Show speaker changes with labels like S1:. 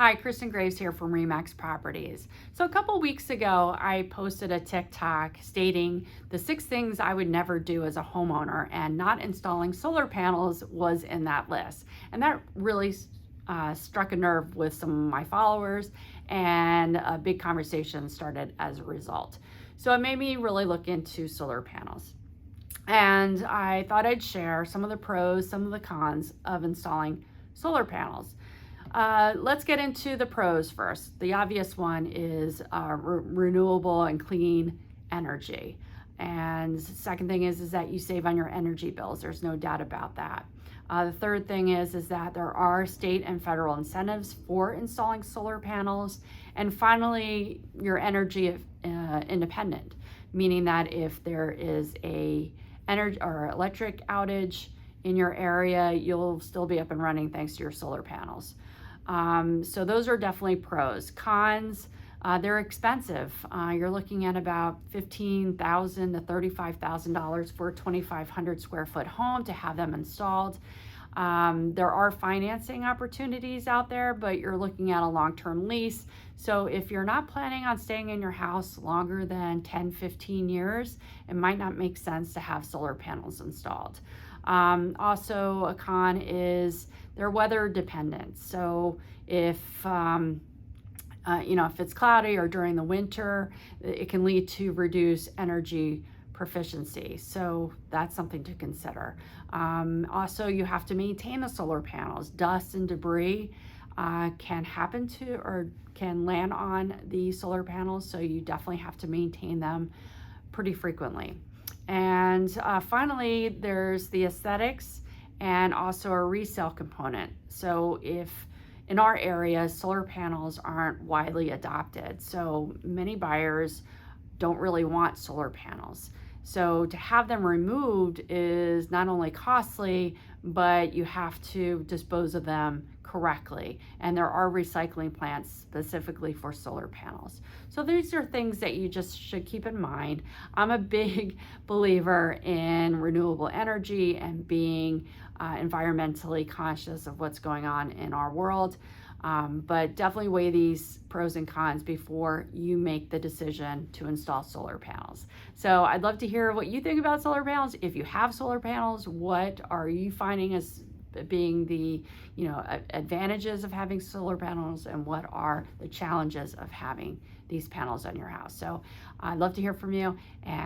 S1: Hi, Kristen Graves here from Remax Properties. So a couple weeks ago, I posted a TikTok stating the 6 things I would never do as a homeowner, and not installing solar panels was in that list. And that really struck a nerve with some of my followers, and a big conversation started as a result. So it made me really look into solar panels. And I thought I'd share some of the pros, some of the cons of installing solar panels. Let's get into the pros first. The obvious one is renewable and clean energy. And the second thing is that you save on your energy bills. There's no doubt about that. The third thing is that there are state and federal incentives for installing solar panels. And finally, you're energy independent, meaning that if there is a energy or electric outage in your area, you'll still be up and running thanks to your solar panels. So those are definitely pros. Cons, they're expensive. You're looking at about $15,000 to $35,000 for a 2,500 square foot home to have them installed. There are financing opportunities out there, but you're looking at a long-term lease. So if you're not planning on staying in your house longer than 10, 15 years, it might not make sense to have solar panels installed. Also, a con is they're weather dependent. So if if it's cloudy or during the winter, it can lead to reduced energy proficiency. So that's something to consider. Also, you have to maintain the solar panels. Dust and debris can happen to or can land on the solar panels, so you definitely have to maintain them pretty frequently. And finally, there's the aesthetics and also a resale component. So if in our area, solar panels aren't widely adopted, so many buyers don't really want solar panels. So to have them removed is not only costly, but you have to dispose of them correctly. And there are recycling plants specifically for solar panels. So these are things that you just should keep in mind. I'm a big believer in renewable energy and being environmentally conscious of what's going on in our world. But definitely weigh these pros and cons before you make the decision to install solar panels. So I'd love to hear what you think about solar panels. If you have solar panels, what are you finding as being the advantages of having solar panels, and what are the challenges of having these panels on your house? So I'd love to hear from you. And